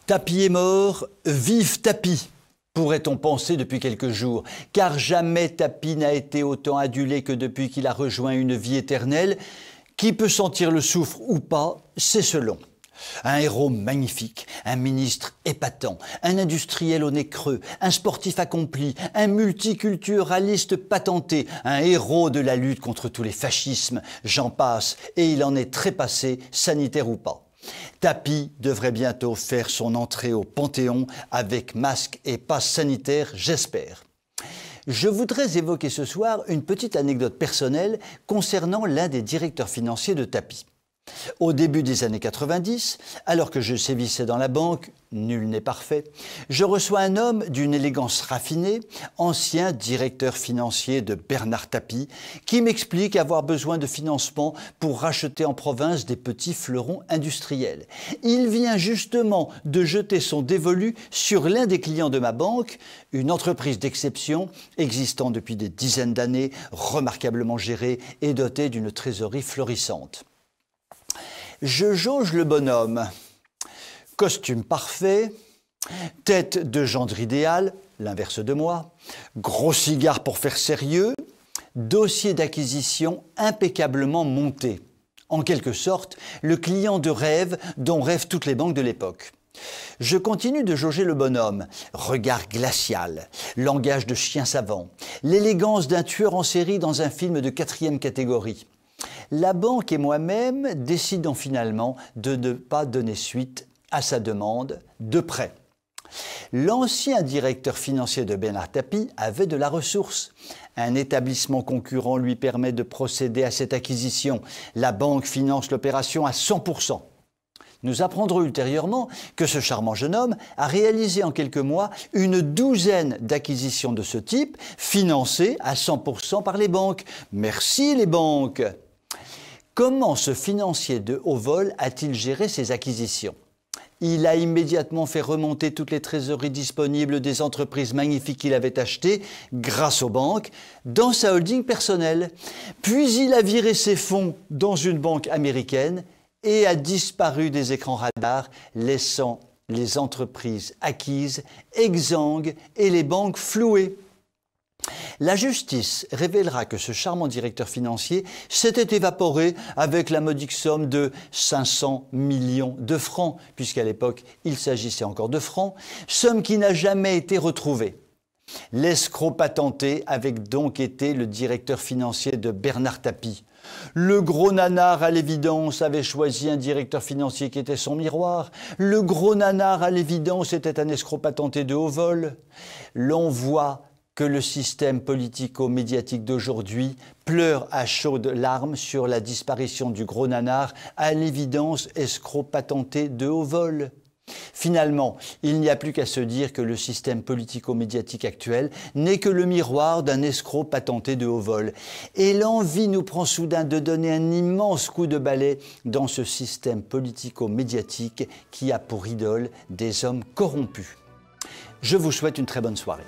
Tapie est mort, vive Tapie, pourrait-on penser depuis quelques jours, car jamais Tapie n'a été autant adulé que depuis qu'il a rejoint une vie éternelle. Qui peut sentir le soufre ou pas, c'est selon. Un héros magnifique, un ministre épatant, un industriel au nez creux, un sportif accompli, un multiculturaliste patenté, un héros de la lutte contre tous les fascismes, j'en passe, et il en est trépassé, sanitaire ou pas. Tapie devrait bientôt faire son entrée au Panthéon avec masque et passe sanitaire, j'espère. Je voudrais évoquer ce soir une petite anecdote personnelle concernant l'un des directeurs financiers de Tapie. Au début des années 90, alors que je sévissais dans la banque, nul n'est parfait, je reçois un homme d'une élégance raffinée, ancien directeur financier de Bernard Tapie, qui m'explique avoir besoin de financement pour racheter en province des petits fleurons industriels. Il vient justement de jeter son dévolu sur l'un des clients de ma banque, une entreprise d'exception existant depuis des dizaines d'années, remarquablement gérée et dotée d'une trésorerie florissante. Je jauge le bonhomme. Costume parfait, tête de gendre idéal, l'inverse de moi, gros cigare pour faire sérieux, dossier d'acquisition impeccablement monté. En quelque sorte, le client de rêve dont rêvent toutes les banques de l'époque. Je continue de jauger le bonhomme. Regard glacial, langage de chien savant, l'élégance d'un tueur en série dans un film de 4e catégorie. La banque et moi-même décidons finalement de ne pas donner suite à sa demande de prêt. L'ancien directeur financier de Bernard Tapie avait de la ressource. Un établissement concurrent lui permet de procéder à cette acquisition. La banque finance l'opération à 100%. Nous apprendrons ultérieurement que ce charmant jeune homme a réalisé en quelques mois une douzaine d'acquisitions de ce type, financées à 100% par les banques. Merci les banques! Comment ce financier de haut vol a-t-il géré ses acquisitions? Il a immédiatement fait remonter toutes les trésoreries disponibles des entreprises magnifiques qu'il avait achetées, grâce aux banques, dans sa holding personnelle. Puis il a viré ses fonds dans une banque américaine et a disparu des écrans radars, laissant les entreprises acquises exsangues et les banques flouées. La justice révélera que ce charmant directeur financier s'était évaporé avec la modique somme de 500 millions de francs, puisqu'à l'époque il s'agissait encore de francs, somme qui n'a jamais été retrouvée. L'escroc patenté avait donc été le directeur financier de Bernard Tapie. Le gros nanar, à l'évidence, avait choisi un directeur financier qui était son miroir. Le gros nanar, à l'évidence, était un escroc patenté de haut vol. L'on voit que le système politico-médiatique d'aujourd'hui pleure à chaudes larmes sur la disparition du gros nanar, à l'évidence escroc patenté de haut vol. Finalement, il n'y a plus qu'à se dire que le système politico-médiatique actuel n'est que le miroir d'un escroc patenté de haut vol. Et l'envie nous prend soudain de donner un immense coup de balai dans ce système politico-médiatique qui a pour idole des hommes corrompus. Je vous souhaite une très bonne soirée.